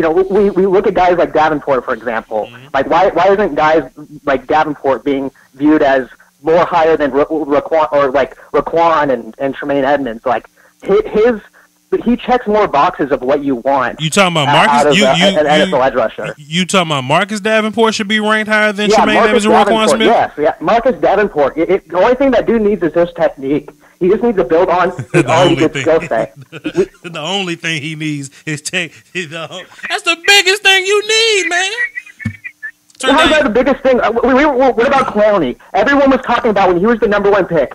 we look at guys like Davenport, for example. Mm-hmm. Like, why isn't guys like Davenport being viewed as more higher than Raquan and Tremaine Edmonds? Like, he checks more boxes of what you want. You talking about Marcus? An NFL edge rusher. You talking about Marcus Davenport should be ranked higher than Tremaine Edmonds and Raquan Smith? Yes, yeah. Marcus Davenport. The only thing that dude needs is just technique. He just needs to build on his already good skill set. The only thing he needs is tech. That's the biggest thing you need, man. How's that the biggest thing? What about Clowney? Everyone was talking about when he was the #1 pick.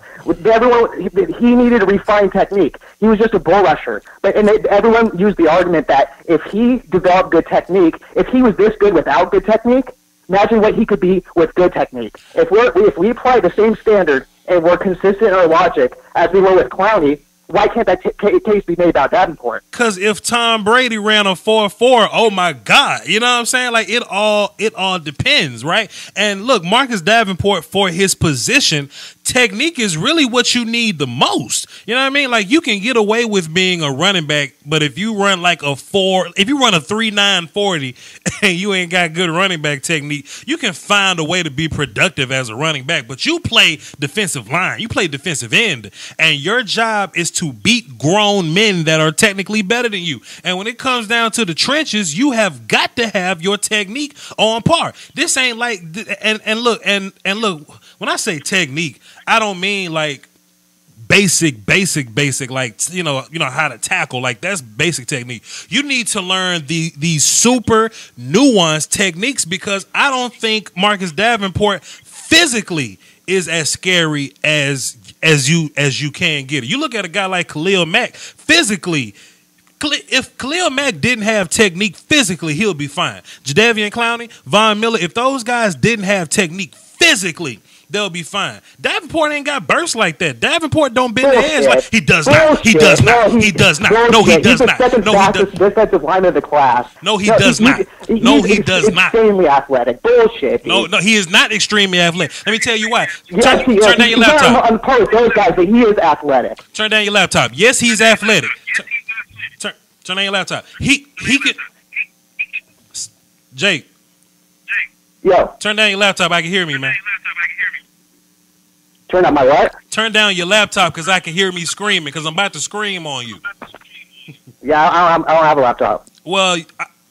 He needed to refine technique. He was just a bull rusher. Everyone used the argument that if he developed good technique, if he was this good without good technique, imagine what he could be with good technique. If we apply the same standard and we're consistent in our logic as we were with Clowney, why can't that case be made about Davenport? Because if Tom Brady ran a 4.4, oh my God, you know what I'm saying? Like, it all depends, right? And look, Marcus Davenport, for his position, technique is really what you need the most. You know what I mean? Like, you can get away with being a running back, but if you run like if you run a 3.9 40 and you ain't got good running back technique, you can find a way to be productive as a running back. But you play defensive line, you play defensive end, and your job is to beat grown men that are technically better than you. And when it comes down to the trenches, you have got to have your technique on par. This ain't like and look, when I say technique, I don't mean like basic, like you know how to tackle. Like, that's basic technique. You need to learn these super nuanced techniques, because I don't think Marcus Davenport physically is as scary as you can get it. You look at a guy like Khalil Mack physically. If Khalil Mack didn't have technique physically, he'll be fine. Jadeveon Clowney, Von Miller, if those guys didn't have technique physically, they'll be fine. Davenport ain't got bursts like that. Davenport don't bend the edge like he does not. He does not. He does not. No, he does not. No, he does. Defensive lineman of the class. No, he does not. No, he does not. Extremely athletic. Bullshit. No, he is not extremely athletic. Let me tell you why. Yes, he is. Turn down your laptop. I'm part of those guys, but he is athletic. Turn down your laptop. Yes, he's athletic. Turn down your laptop. He can. Jake. Yo. Turn down your laptop. I can hear me, man. Turn down my what? Turn down your laptop, because I can hear me screaming, because I'm about to scream on you. Yeah, I don't have a laptop. Well,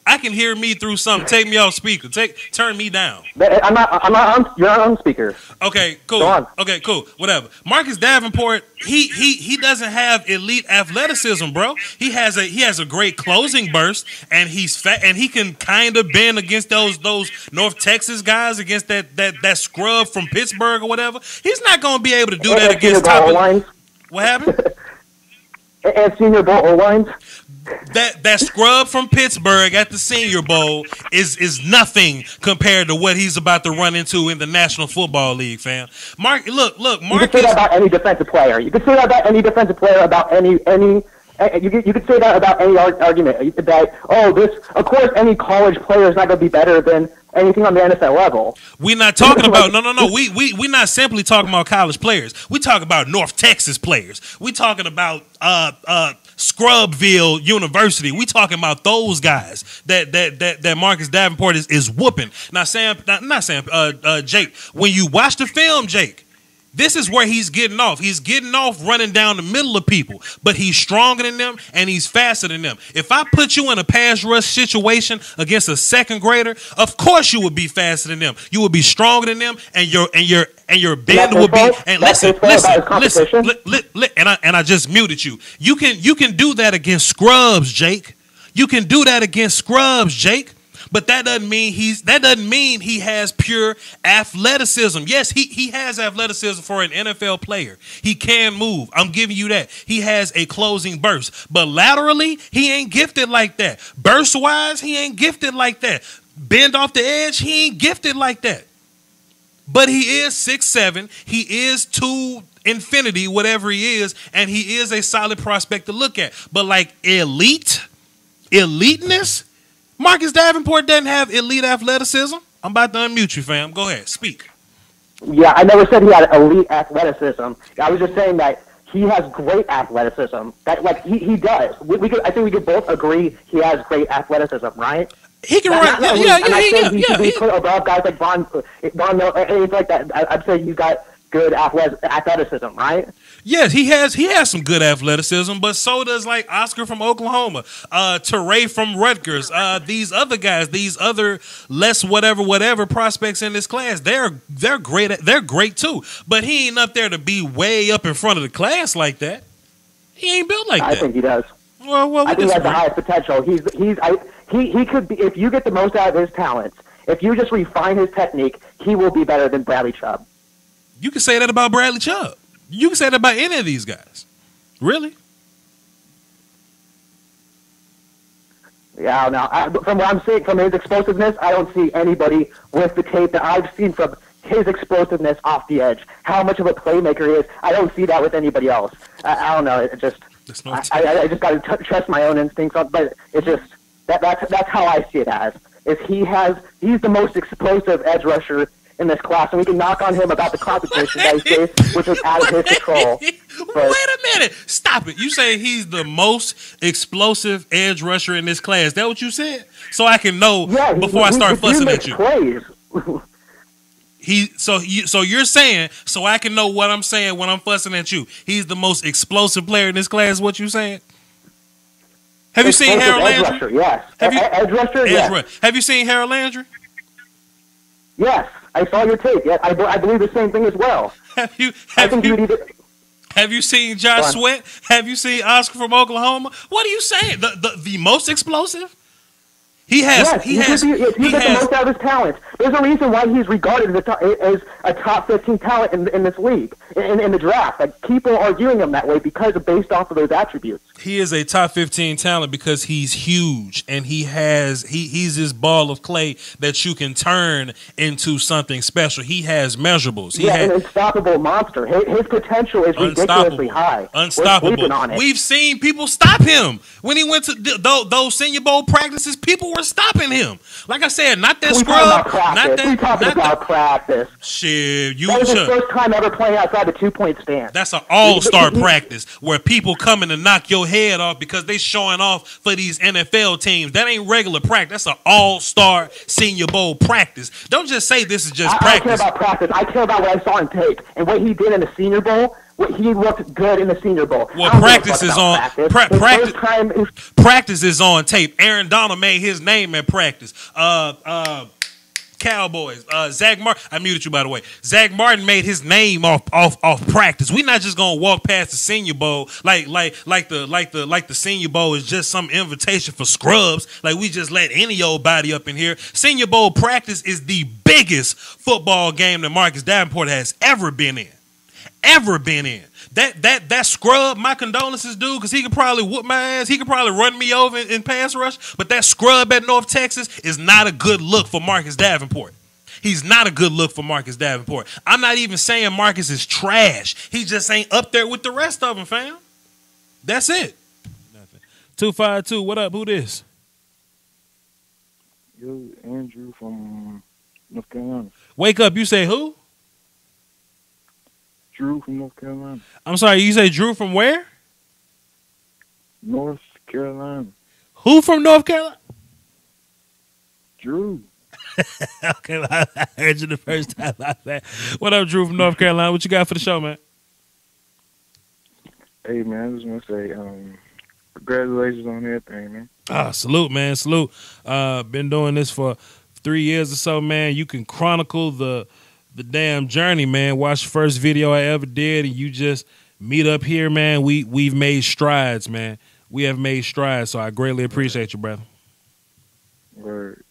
I can hear me through something. Take me off speaker. Turn me down. I'm not on. You're not on speaker. Okay, cool. Go on. Okay, cool. Whatever. Marcus Davenport, he doesn't have elite athleticism, bro. He has a great closing burst, and he's fat, and he can kind of bend against those North Texas guys, against that scrub from Pittsburgh or whatever. He's not going to be able to do that against top lines. What happened? And Senior Bowl O-lines. That scrub from Pittsburgh at the Senior Bowl is nothing compared to what he's about to run into in the National Football League, fam. Mark, look, Marcus. You can say that about any defensive player. You can say that about any defensive player. About any. You could say that about any argument. That of course, any college player is not going to be better than anything on the NFL level. We're not talking about no. We're not simply talking about college players. We talk about North Texas players. We talking about Scrubville University. We talking about those guys that Marcus Davenport is whooping. Now, Jake, when you watch the film, Jake, this is where he's getting off. He's getting off running down the middle of people, but he's stronger than them and he's faster than them. If I put you in a pass rush situation against a second grader, of course you would be faster than them. You would be stronger than them, and your bend would be. And listen. And I just muted you. You can do that against scrubs, Jake. You can do that against scrubs, Jake. But that doesn't mean he has pure athleticism. Yes, he has athleticism for an NFL player. He can move. I'm giving you that. He has a closing burst. But laterally, he ain't gifted like that. Burst-wise, he ain't gifted like that. Bend off the edge, he ain't gifted like that. But he is 6'7". He is 2 infinity, whatever he is, and he is a solid prospect to look at. But like eliteness, Marcus Davenport doesn't have elite athleticism. I'm about to unmute you, fam. Go ahead, speak. Yeah, I never said he had elite athleticism. I was just saying that he has great athleticism. That like he does. I think we could both agree he has great athleticism, right? He can run. He should be put above guys like Von It's like that. I'd say he's got good athleticism, right? Yes, he has some good athleticism, but so does like Oscar from Oklahoma, Teray from Rutgers, these other guys, these other less whatever prospects in this class. They're great. They're great too. But he ain't up there to be way up in front of the class like that. He ain't built like that. I think he does. Well, I think he has the highest potential. He could be, if you get the most out of his talents, if you just refine his technique, he will be better than Bradley Chubb. You can say that about Bradley Chubb. You can say that about any of these guys. Really? Yeah, I don't know. From what I'm seeing, from his explosiveness, I don't see anybody with the tape that I've seen from his explosiveness off the edge. How much of a playmaker he is, I don't see that with anybody else. I don't know. It just, I just got to trust my own instincts. But it's just that's how I see it as. He's the most explosive edge rusher in this class, and we can knock on him about the competition that he faced, which was out of his control. Wait a minute. Stop it. You say he's the most explosive edge rusher in this class. Is that what you said? So I can know before I start fussing at you. Plays. So you're saying, so I can know what I'm saying when I'm fussing at you. He's the most explosive player in this class, what you saying? Have you seen Harold Landry? Rusher, yes. Edge rusher, yes. Have you seen Harold Landry? Yes. I saw your tape. Yeah, I believe the same thing as well. Have you seen Josh Sweat? Have you seen Oscar from Oklahoma? What are you saying? The most explosive? He has the most out of his talent. There's a reason why he's regarded as a top 15 talent in this league, in the draft. Like, people are viewing him that way based off of those attributes. He is a top 15 talent because he's huge and he's this ball of clay that you can turn into something special. He has measurables. An unstoppable monster. His potential is ridiculously high. Unstoppable. We've seen people stop him when he went to those Senior Bowl practices. People were stopping him. Like I said, not that scrub. We talking about practice. Shit, that was his first time ever playing outside the 2-point stand. That's an all-star practice where people coming to knock your head off because they showing off for these NFL teams. That ain't regular practice. That's an all-star Senior Bowl practice. Don't just say this is just practice. I don't care about practice. I care about what I saw in tape and what he did in the Senior Bowl. He looked good in the Senior Bowl. Well, practice is on practice is on tape. Aaron Donald made his name at practice. Cowboys. Zach Martin. I muted you, by the way. Zach Martin made his name off practice. We're not just gonna walk past the Senior Bowl like the Senior Bowl is just some invitation for scrubs. Like we just let any old body up in here. Senior Bowl practice is the biggest football game that Marcus Davenport has ever been in. That scrub, my condolences, dude, because he could probably whoop my ass. He could probably run me over in pass rush. But that scrub at North Texas is not a good look for Marcus Davenport. He's not a good look for Marcus Davenport. I'm not even saying Marcus is trash. He just ain't up there with the rest of them, fam. That's it. Nothing. 252, what up? Who this? Yo, Andrew from North Carolina. Wake up. You say who? Drew from North Carolina. I'm sorry, you say Drew from where? North Carolina. Who from North Carolina? Drew. Okay, I heard you the first time like that. What up, Drew from North Carolina? What you got for the show, man? Hey, man, I just want to say congratulations on everything, man. Salute, man. Salute. Been doing this for 3 years or so, man. You can chronicle the damn journey, man. Watch the first video I ever did, and you just meet up here, man. We've made strides, man. We have made strides, so I greatly appreciate you, brother. Word.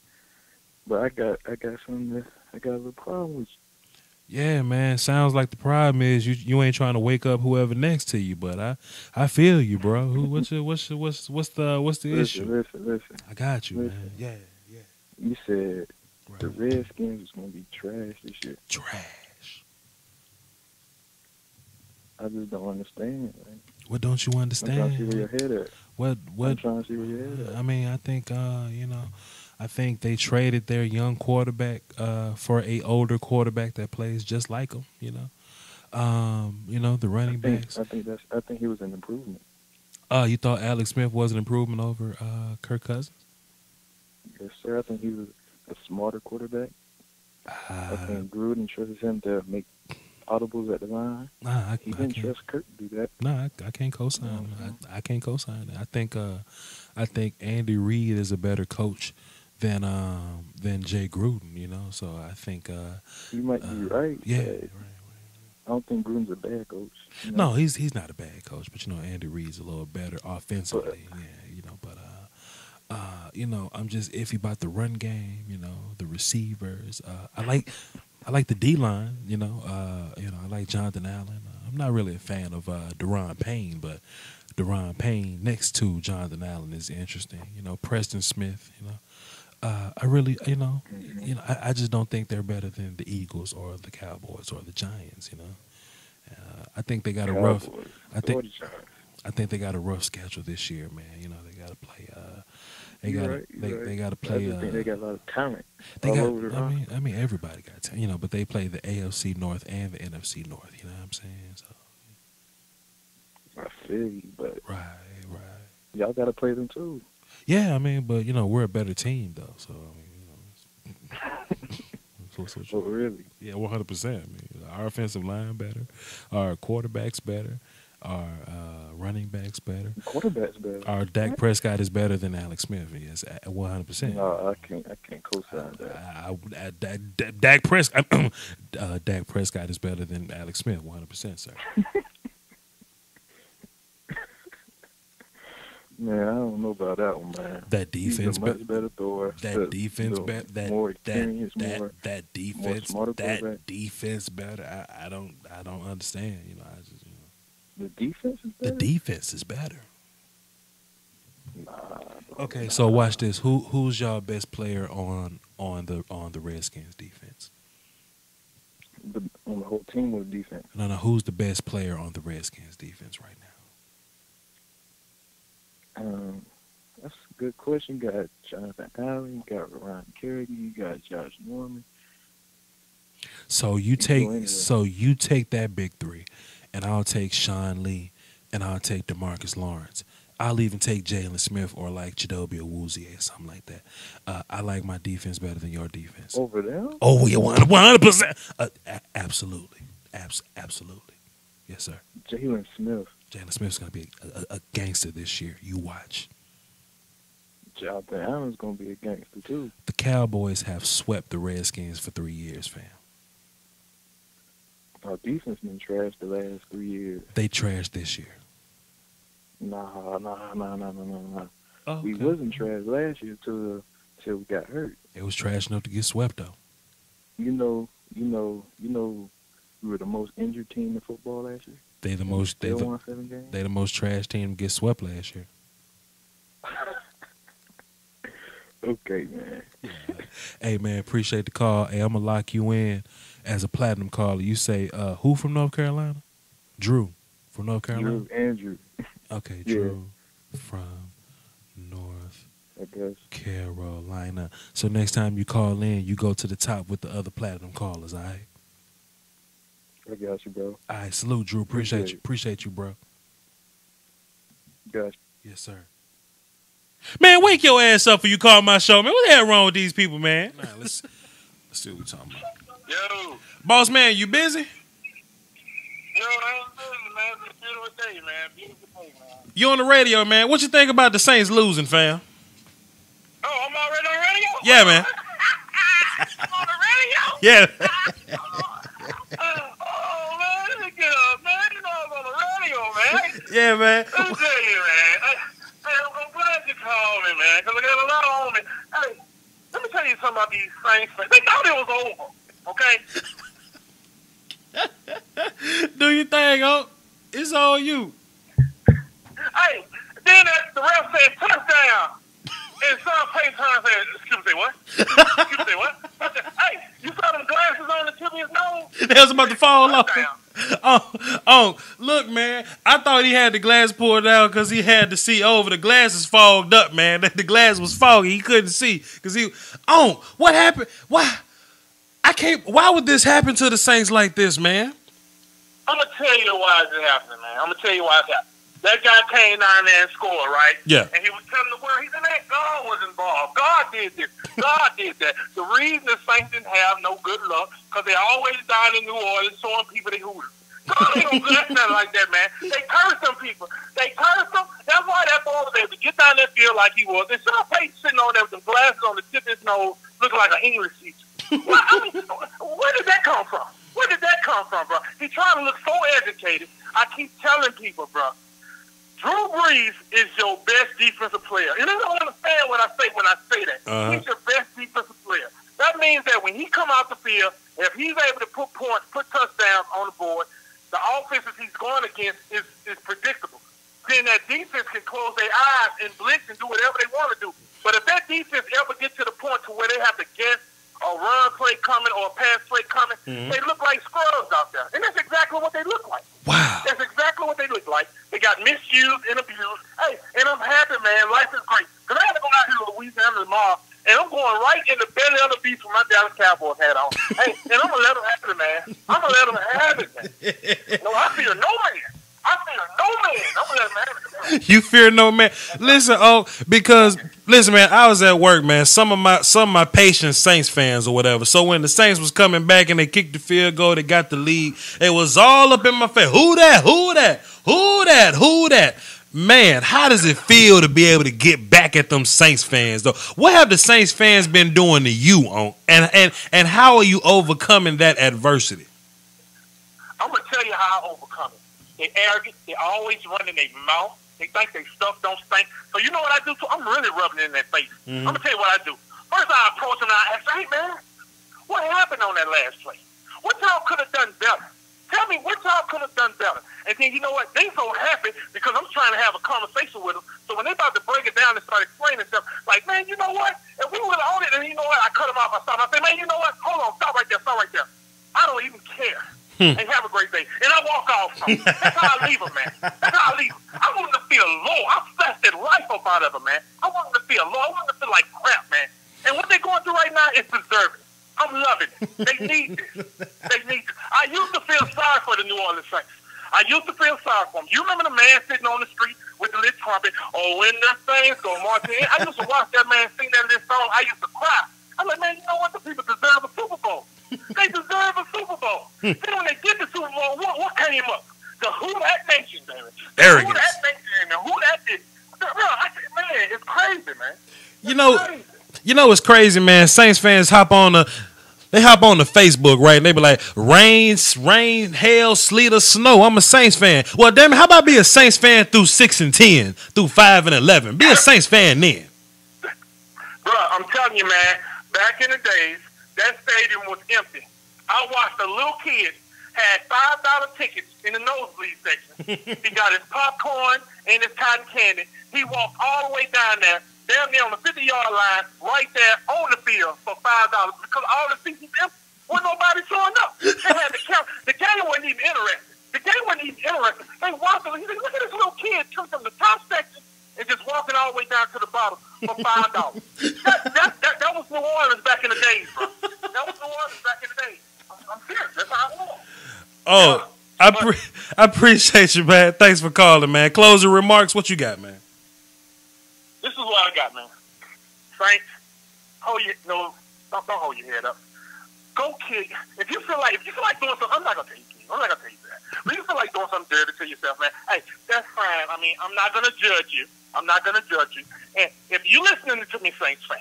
But I got something I got a little problem with you. Yeah, man. Sounds like the problem is you ain't trying to wake up whoever next to you, but I feel you, bro. What's the issue? Listen. I got you, man. Yeah. You said the Redskins is gonna be trash this year. Trash. I just don't understand. Man. What don't you understand? I'm trying to see where your head at. What? I'm trying to see where your head at. I mean, I think I think they traded their young quarterback for a older quarterback that plays just like him. The running backs. I think he was an improvement. You thought Alex Smith was an improvement over Kirk Cousins? Yes, sir. I think he was a smarter quarterback. I think Gruden trusted him to make audibles at the line. He didn't trust Kirk to do that. No, I can't co-sign. I can't co-sign that. I think Andy Reid is a better coach than Jay Gruden. So I think you might be right. Yeah, right. I don't think Gruden's a bad coach. No, he's not a bad coach, but Andy Reid's a little better offensively. I'm just iffy about the run game. The receivers. I like the D line. I like Jonathan Allen. I'm not really a fan of Daron Payne, but Daron Payne next to Jonathan Allen is interesting. Preston Smith. I really, I just don't think they're better than the Eagles or the Cowboys or the Giants. I think they got a rough. I think they got a rough schedule this year, man. They got to play. They got to play. I just think they got a lot of talent. I mean, everybody got talent, but they play the AFC North and the NFC North. You know what I'm saying? So. I feel you, but right. Y'all got to play them too. Yeah, but we're a better team though. So Oh, really? Yeah, 100%. Our offensive line better, our quarterbacks better, our running backs better. Quarterbacks better. Our Dak Prescott is better than Alex Smith. Yes, 100%. No, I can't co-sign that. Dak Prescott is better than Alex Smith. 100%, sir. Man, I don't know about that one, man. That defense, he's a much better thrower. That defense, more experience, that defense, more that defense better. I don't understand. The defense is better. The defense is better. Nah. Okay, so watch this. Who's y'all best player on the Redskins defense? On the whole team with defense. No. Who's the best player on the Redskins defense right now? That's a good question. You got Jonathan Allen, you got Ryan Kerrigan, you got Josh Norman. So you take that big three, and I'll take Sean Lee, and I'll take DeMarcus Lawrence. I'll even take Jalen Smith or like Chidobe Awuzie or something like that. I like my defense better than your defense. Over there? Oh yeah, 100%. Absolutely, absolutely. Yes, sir. Jalen Smith's going to be a gangster this year. You watch. Jonathan Allen's going to be a gangster, too. The Cowboys have swept the Redskins for 3 years, fam. Our defense been trashed the last 3 years. They trashed this year. Nah. Okay. We wasn't trashed last year till we got hurt. It was trash enough to get swept, though. We were the most injured team in football last year. They the most trash team to get swept last year. Okay, man. Yeah. Hey, man, appreciate the call. Hey, I'm gonna lock you in as a platinum caller. You say who from North Carolina? Drew from North Carolina. Andrew. Okay, Drew from North Carolina. So next time you call in, you go to the top with the other platinum callers. All right. I got you, bro. All right, salute, Drew. Appreciate you, bro. Got you. Yes, sir. Man, wake your ass up when you call my show, man. What the hell wrong with these people, man? Man, let's see what we're talking about. Yo. Boss man, you busy? Yo, I ain't busy, man. It's a beautiful day, man. Beautiful day, man. You on the radio, man. What you think about the Saints losing, fam? Oh, I'm already on the radio? Yeah, man. I'm on the radio? Yeah. Oh, man, let me get up, man. You know I'm on the radio, man. Yeah, man. Let me tell you, man. I'm glad you called me, man, because I got a lot on me. Hey, let me tell you something about these Saints fans. They thought it was over, okay? Do your thing, Unc. It's all you. Hey, then the ref said touchdown. And Sean Payton said, excuse me, what? Excuse me, what? I said, hey, you saw them glasses on the tip of his nose? They was about to fall off. Look, man, I thought he had the glass pulled out because he had to see over. The glasses fogged up, man. The glass was foggy. He couldn't see because what happened? Why would this happen to the Saints like this, man? I'm gonna tell you why it's happening, man. I'm gonna tell you why it's happening. That guy came down there and scored, right? Yeah. And he was telling the world, he said, man, God was involved. God did this. God did that. The reason the Saints didn't have no good luck, because they always down in New Orleans showing people they hooters. God ain't gonna do nothing like that, man. They cursed them people. They cursed them. That's why that ball was able to get down that field like he was. And Sean Payton sitting on there with the glasses on the tip of his nose, looking like an English teacher. Well, I mean, where did that come from? Where did that come from, bro? He trying to look so educated. I keep telling people, bro, Drew Brees is your best defensive player. And I don't understand when I say that. He's your best defensive player. That means that when he come out the field, if he's able to put points, put touchdowns on the board, the offenses he's going against is predictable. Then that defense can close their eyes and blitz and do whatever they want to do. But if that defense ever gets to the point to where they have to guess a run play coming or a pass play coming, they look like scrubs out there. And that's exactly what they look like. Wow. That's exactly what they look like. They got misused and abused. Hey, and I'm happy, man. Life is great. Because I had to go out here to Louisiana tomorrow, and I'm going right in the belly of the beast with my Dallas Cowboys hat on. Hey, and I'm going to let them have it, man. I'm going to let them have it, man. No, I fear no man. I fear no man. I'm going to let them have it, man. You fear no man. Listen, listen, man, I was at work, man. Some of my patient Saints fans or whatever. So when the Saints was coming back and they kicked the field goal, they got the lead. It was all up in my face. Who that? Who that? Who that? Who that? Man, how does it feel to be able to get back at them Saints fans, though? What have the Saints fans been doing to you, and how are you overcoming that adversity? I'm going to tell you how I overcome it. They arrogant. They always running their mouth. They think their stuff don't stink. So you know what I do, too? I'm really rubbing it in their face. I'm going to tell you what I do. First, I approach them and I ask, hey, man, what happened on that last play? What y'all could have done better? Tell me what y'all could have done better. And then, you know what? They so happy because I'm trying to have a conversation with them. So when they about to break it down and start explaining stuff, like, man, you know what? If we would have owned it, and you know what? I cut them off. I stop. I say, man, you know what? Hold on. Stop right there. Stop right there. I don't even care. And have a great day. And I walk off. That's how I leave them, man. That's how I leave them. I want them to feel low. I flashed that life up out of them, man. I want them to feel low. I want them to feel like crap, man. And what they're going through right now is deserving. I'm loving it. They need this. They need this. I used to feel sorry for the New Orleans Saints. I used to feel sorry for them. You remember the man sitting on the street with the lit trumpet? Oh, when the Saints go marching in. I used to watch that man sing that lit song. I used to cry. I'm like, man, you know what? The people deserve a Super Bowl. They deserve a Super Bowl. Then when they get the Super Bowl, what came up? The Who That Nation, baby. Arrogance. Who That Nation and the Who That did. Bro, I said, man, it's crazy, man. You know what's crazy, man? Saints fans hop on the Facebook, right? And they be like, rain, hail, sleet, or snow. I'm a Saints fan. Well, damn it, how about be a Saints fan through 6 and 10, through 5 and 11? Be a Saints fan then. Bro, I'm telling you, man, back in the days, that stadium was empty. I watched a little kid had $5 tickets in the nosebleed section. He got his popcorn and his cotton candy. He walked all the way down there, down there on the 50-yard line, right there on the field for $5 because all the seats was empty. Wasn't nobody showing up. They had to count. The game wasn't even interested. They walked over. He said, look at this little kid come from the top section and just walking all the way down to the bottom for $5. That was New Orleans back in the days, bro. That was New Orleans back in the days. I'm serious. That's how I was. Oh, I appreciate you, man. Thanks for calling, man. Closing remarks. What you got, man? This is what I got, man. Saints, don't hold your head up. Go kick. If you feel like doing something, I'm not gonna tell you that. But you feel like doing something dirty to yourself, man. Hey, that's fine. I mean, I'm not gonna judge you. And if you listening to me, Saints fan,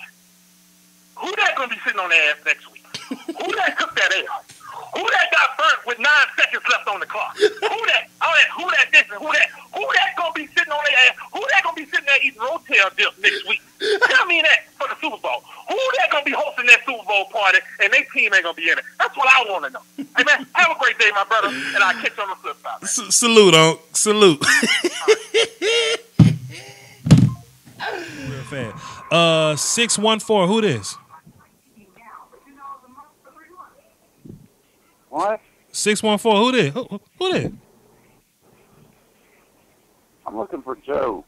who that gonna be sitting on their ass next week? Who that cooked that ass? Who that got burnt with 9 seconds left on the clock? Who that? Who that this and who that gonna be sitting on their ass? Who that gonna be sitting there eating Rotel dip next week? Tell me that for the Super Bowl. Who that gonna be hosting that Super Bowl party and their team ain't gonna be in it? That's what I want to know. Hey man, have a great day, my brother, and I'll catch you on the flip side. Salute, Unc. Salute. Real fan. 614. Who this? What? 614. Who this? Who this? I'm looking for Joe.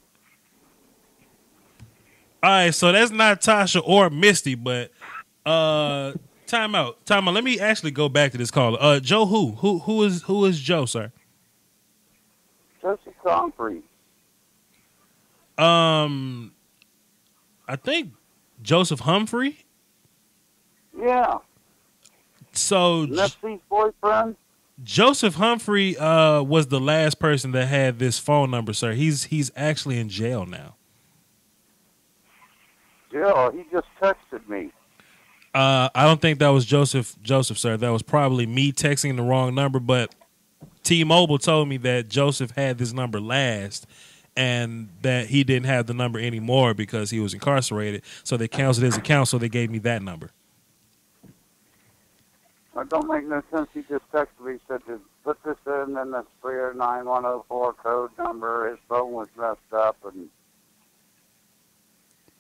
All right, so that's not Tasha or Misty, but tell Time out. Let me actually go back to this caller. Joe, who is Joe, sir? Joseph Humphrey. I think Joseph Humphrey. Yeah. So Nessie's boyfriend. Joseph Humphrey was the last person that had this phone number, sir. He's actually in jail now. Yeah, he just texted me. I don't think that was Joseph, sir. That was probably me texting the wrong number, but T-Mobile told me that Joseph had this number last and that he didn't have the number anymore because he was incarcerated. So they canceled his account, so they gave me that number. It don't make no sense. He just texted me. He said, just put this in, and that's 39104 code number. His phone was messed up. And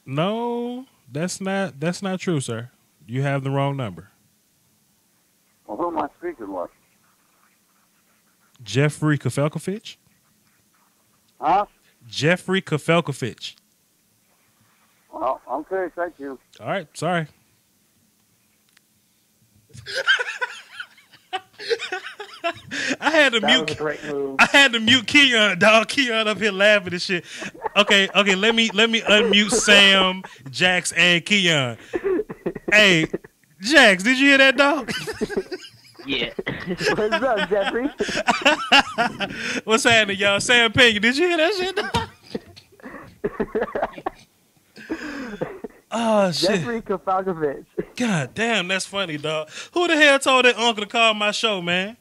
No, that's not true, sir. You have the wrong number. well, who am I speaking with? Jeffrey Kafelkovich? Huh? Jeffrey Kafelkovich. Well, okay, thank you. All right, sorry. I had to mute. was a great move. I had to mute Keon, dog. Keon up here laughing and shit. Okay. Let me unmute Sam, Jax, and Keon. Hey, Jax, did you hear that, dog? Yeah. What's up, Jeffrey? What's happening, y'all? Sam Pink, did you hear that shit, dog? Oh shit. Jeffrey Kafalkovich. God damn, that's funny, dog. Who the hell told that uncle to call my show, man?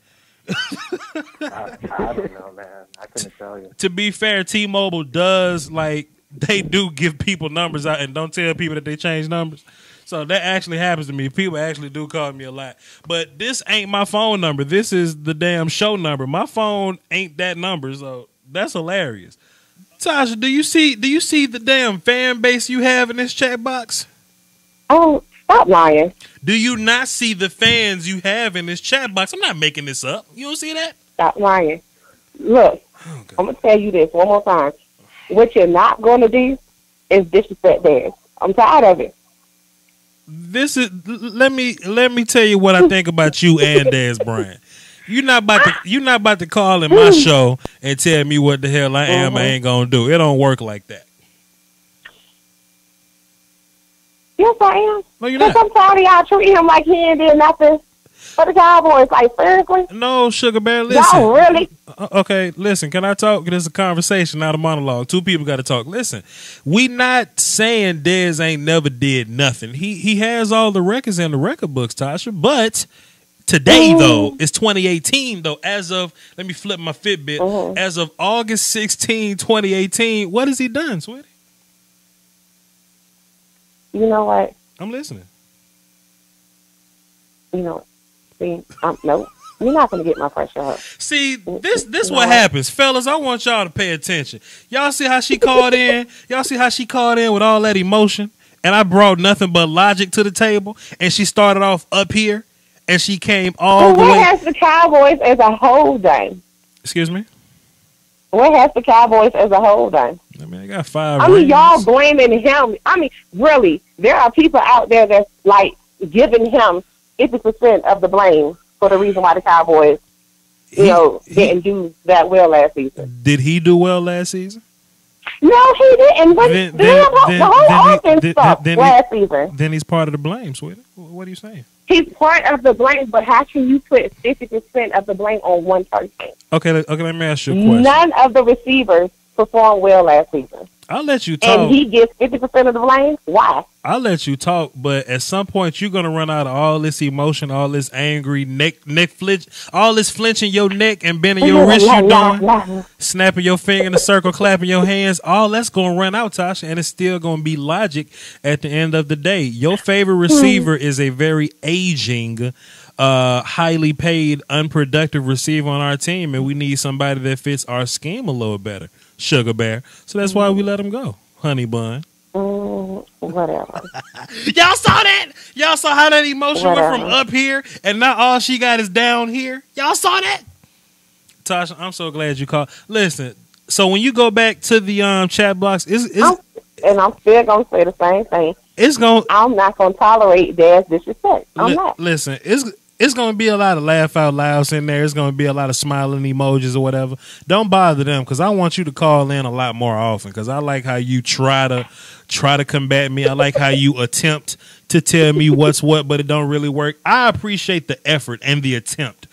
I don't know, man. I couldn't tell you. To be fair, T-Mobile does, like, they do give people numbers out and don't tell people that they change numbers. So that actually happens to me. People actually do call me a lot. But this ain't my phone number. This is the damn show number. My phone ain't that number, so that's hilarious. Tasha, do you see the damn fan base you have in this chat box? Oh, stop lying. Do you not see the fans you have in this chat box? I'm not making this up. You don't see that? Stop lying. Look, Okay. I'm going to tell you this one more time. What you're not going to do is disrespect theirs. I'm tired of it. This is let me tell you what I think about you and Dez Bryant. You're not about to call in my show and tell me what the hell I am I ain't gonna do. It don't work like that. Yes, I am. No, you're Because not. I'm tired of y'all treating him like he ain't did nothing for the Cowboys. Like, seriously? No, Sugar Bear, listen. Y'all really? Okay, listen, can I talk? This is a conversation, not a monologue. Two people got to talk. Listen, we not saying Dez ain't never did nothing. He has all the records in the record books, Tasha, but today, though, it's 2018, though. As of, let me flip my Fitbit. As of August 16, 2018, what has he done, sweetie? You know what? I'm listening. You know, see, no, you're not going to get my pressure up. See, this what happens, fellas. I want y'all to pay attention. Y'all see how she called in? Y'all see how she called in with all that emotion? And I brought nothing but logic to the table. And she started off up here, and she came all the What way. has the Cowboys as a whole done? Excuse me? What has the Cowboys as a whole done? I mean, I got 5 I mean, rings. y'all blaming him. I mean, really, there are people out there that's, like, giving him 50% of the blame for the reason why the Cowboys, didn't do that well last season. Did he do well last season? No, he didn't. But the whole offense sucked last season. Then he's part of the blame, sweetie. What are you saying? He's part of the blame, but how can you put 50% of the blame on one person? Okay, let me ask you a question. None of the receivers performed well last season. I'll let you talk. And he gets 50% of the blame? Why? I'll let you talk, but at some point you're gonna run out of all this emotion, all this angry neck flinch, all this flinching your neck and bending your wrist you're doing, snapping your finger in a circle, clapping your hands. All that's gonna run out, Tasha, and it's still gonna be logic at the end of the day. Your favorite receiver is a very aging, highly paid, unproductive receiver on our team, and we need somebody that fits our scheme a little better. Sugar Bear. So that's why we let him go. Honey Bun. Whatever. Y'all saw that? Y'all saw how that emotion went from up here and now all she got is down here? Y'all saw that? Tasha, I'm so glad you called. Listen, so when you go back to the chat box, and I'm still going to say the same thing. I'm not gonna tolerate Dad's disrespect. I'm not. Listen, it's gonna be a lot of laugh out louds in there. It's gonna be a lot of smiling emojis or whatever. Don't bother them because I want you to call in a lot more often because I like how you try to combat me. I like how you attempt to tell me what's what, but it don't really work. I appreciate the effort and the attempt,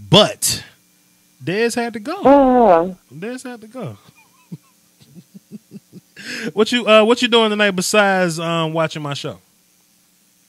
but Dez had to go. Dez had to go. What you doing tonight besides watching my show?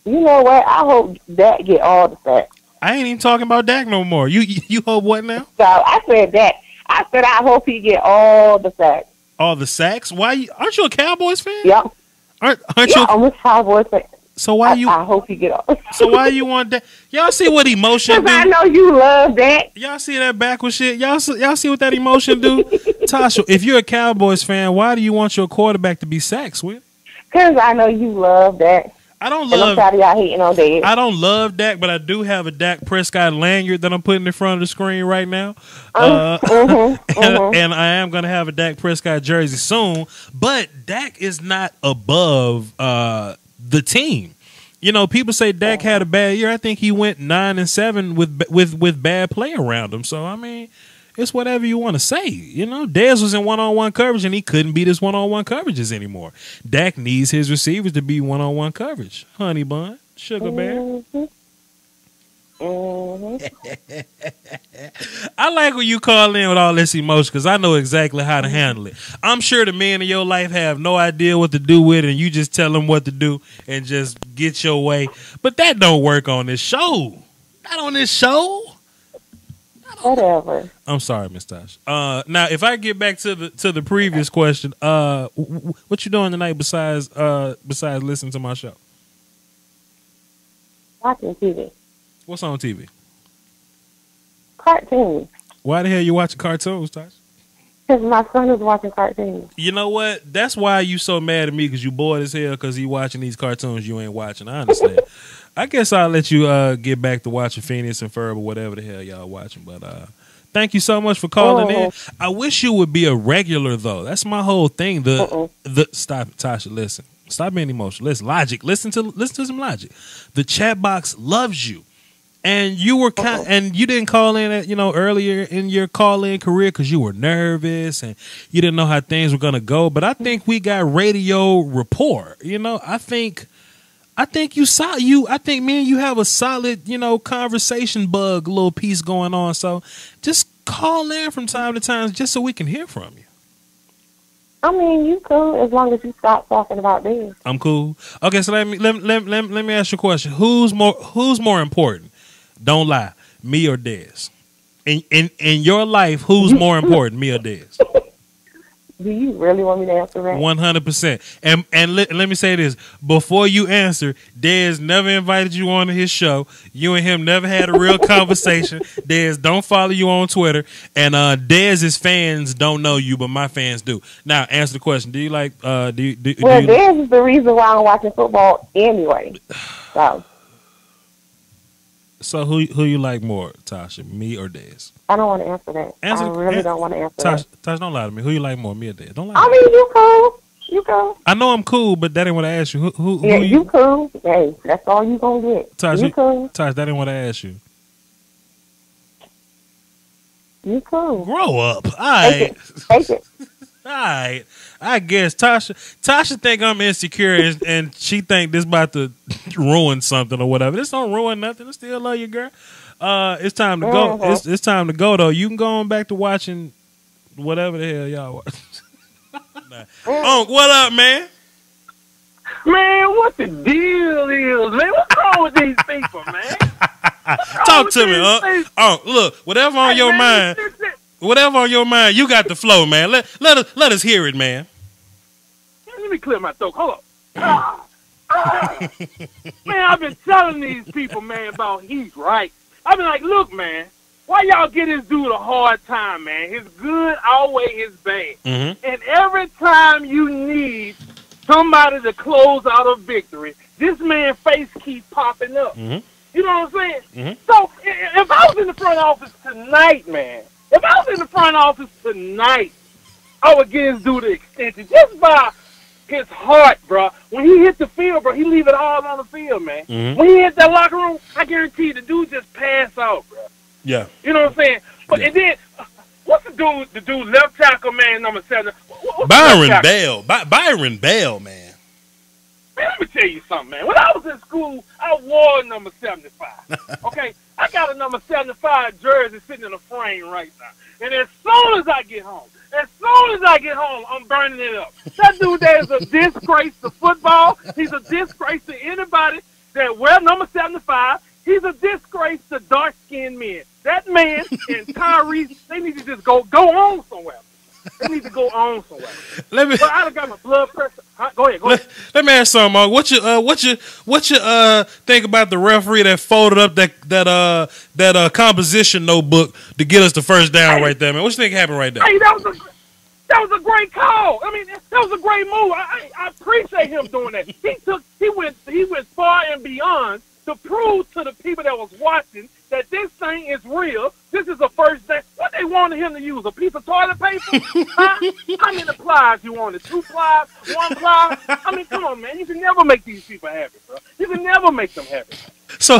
You know what? I hope Dak get all the sacks. I ain't even talking about Dak no more. You hope what now? So I said Dak. I said I hope he get all the sacks. All the sacks? Why? Aren't you a Cowboys fan? Yep. Aren't yeah, you? I'm a Cowboys fan. So why you? I hope he get all. So why you want that? Y'all see what emotion do? Because I know you love that. Y'all see that backward shit? Y'all see what that emotion do? Tasha, if you're a Cowboys fan, why do you want your quarterback to be sacked with? Because I know you love that. I don't love. I'm tired of y'all hating on Dak. I don't love Dak, but I do have a Dak Prescott lanyard that I'm putting in front of the screen right now. And I am going to have a Dak Prescott jersey soon. But Dak is not above the team. You know, people say Dak had a bad year. I think he went 9-7 with bad play around him. So I mean, it's whatever you want to say. You know, Dez was in one-on-one coverage and he couldn't beat his one-on-one coverages anymore. Dak needs his receivers to be one-on-one coverage. Honey bun, sugar bear. I like when you call in with all this emotion because I know exactly how to handle it. I'm sure the men in your life have no idea what to do with it, and you just tell them what to do and just get your way. But that don't work on this show. Not on this show. Whatever. I'm sorry, Miss Tosh. Now, if I get back to the previous question, what you doing tonight besides listening to my show? Watching TV. What's on TV? Cartoons. Why the hell you watching cartoons, Tosh? Because my son is watching cartoons. You know what? That's why you so mad at me because you bored as hell because he watching these cartoons you ain't watching. I understand. I guess I'll let you get back to watching Phineas and Ferb or whatever the hell y'all watching. But thank you so much for calling in. I wish you would be a regular though. That's my whole thing. Stop it, Tasha. Listen. Stop being emotional. Listen, logic. Listen to some logic. The chat box loves you. And you were and you didn't call in at, earlier in your call-in career because you were nervous and you didn't know how things were gonna go. But I think we got radio rapport. I think me and you have a solid, conversation bug little piece going on. So just call in from time to time just so we can hear from you. I mean, you cool as long as you stop talking about this. I'm cool. Okay, so let me ask you a question. Who's more important? Don't lie, me or Dez? In your life, who's more important, me or Dez? Do you really want me to answer that? 100%. And let me say this. Before you answer, Dez never invited you on his show. You and him never had a real conversation. Dez don't follow you on Twitter. And Dez's fans don't know you, but my fans do. Now, answer the question. Do you like... Dez is the reason why I'm watching football anyway. So who you like more, Tasha, me or Dez? I don't want to answer that. I really don't want to answer that. Tasha, don't lie to me. Who you like more, me or Dez? Don't lie. I mean, you cool. You cool. I know I'm cool, but that ain't what I asked you. Who you cool. Hey, that's all you gonna get. Tasha, you cool. Tasha, that ain't what I asked you. You cool. Grow up. All right. Take it. All right. I guess Tasha think I'm insecure and she think this about to ruin something or whatever. This don't ruin nothing. I still love you, girl. It's time to go. It's time to go though. You can go on back to watching whatever the hell y'all watch. What up, man? Man, what the deal is, man? What's wrong with these people, man? Talk to me, look, whatever on your mind. Whatever on your mind, you got the flow, man. Let us hear it, man. Let me clear my throat. Hold up. Man, I've been telling these people, man, about he's right. I've been like, look, man, why y'all get this dude a hard time, man? His good outweigh his bad. Mm-hmm. And every time you need somebody to close out a victory, this man's face keeps popping up. Mm-hmm. You know what I'm saying? Mm-hmm. So if I was in the front office tonight, man, I would give this dude an extension just by his heart, bro. When he hit the field, bro, he leave it all on the field, man. Mm-hmm. When he hit that locker room, I guarantee you, the dude just pass out, bro. Yeah. You know what I'm saying? But Yeah. and then, what's the dude left tackle, man, number 7? Byron Bell. Byron Bell, man. Man, let me tell you something, man. When I was in school, I wore number 75. Okay? I got a number 75 jersey sitting in a frame right now. And as soon as I get home, I'm burning it up. That dude there is a disgrace to football. He's a disgrace to anybody that wear number 75. He's a disgrace to dark-skinned men. That man and Tyrese, they need to just go on somewhere. They need to go on somewhere. But I done got my blood pressure. Go ahead. Let me ask something, Mark. What you think about the referee that folded up that composition notebook to get us the first down right there, man? What you think happened right there? Hey, that was a great call. I mean, that was a great move. I appreciate him doing that. He went far and beyond to prove to the people that was watching that this thing is real. This is a first down. What they wanted him to use, a piece of toilet paper? Huh? How many plies you wanted? 2 plies? 1 ply? I mean, come on, man. You can never make these people happy, bro. You can never make them happy. So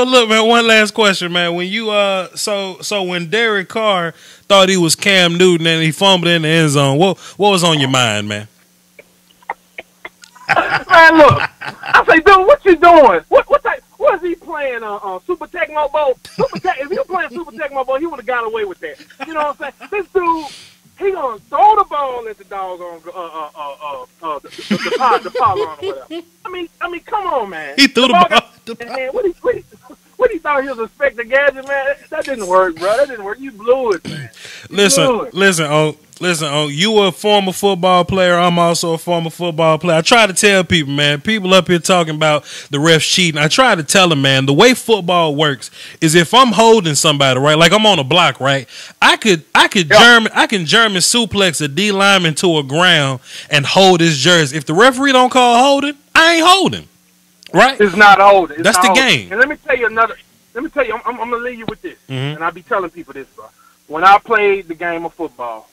look, man. One last question, man. When you so when Derek Carr thought he was Cam Newton and he fumbled in the end zone, what was on your mind, man? Man, look. I say, dude, what you doing? What is he playing on Super Tecmo Bowl? If he was playing Super Tecmo Bowl, he would have got away with that. You know what I'm saying? This dude, he gonna throw the ball at the doggone the pylon or whatever. I mean, come on, man. He threw the ball. Man, what he thought he was Inspector Gadget, man? That didn't work, bro. That didn't work. You blew it, man. Listen, you were a former football player. I'm also a former football player. I try to tell people, man, people up here talking about the refs cheating. I try to tell them, man, the way football works is if I'm holding somebody, right, like I'm on a block, right, I can German suplex a D lineman to a ground and hold his jersey. If the referee don't call holding, I ain't holding. Right? It's not holding. That's the game. And let me tell you, I'm going to leave you with this. Mm-hmm. And I be telling people this, bro. When I played the game of football,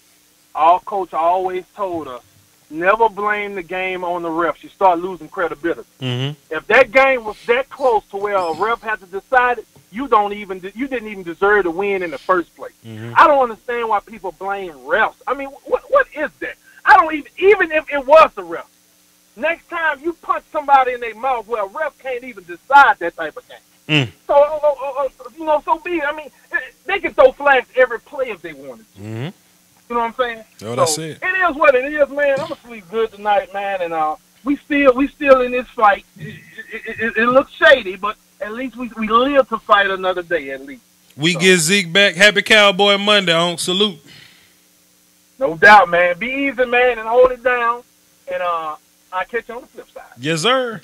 our coach always told us, never blame the game on the refs. You start losing credibility. Mm-hmm. If that game was that close to where a ref had to decide it, you didn't even deserve to win in the first place. Mm-hmm. I don't understand why people blame refs. I mean, what is that? I don't even if it was the ref. Next time you punch somebody in their mouth, well, a ref can't even decide that type of game. So, so be it. I mean, they can throw flags every play if they wanted to. Mm-hmm. You know what I'm saying? That's what I said. It is what it is, man. I'm gonna sleep good tonight, man. And we still in this fight. It looks shady, but at least we live to fight another day. At least we get Zeke back. Happy Cowboy Monday. On salute. No doubt, man. Be easy, man, and hold it down. And I'll catch you on the flip side. Yes, sir.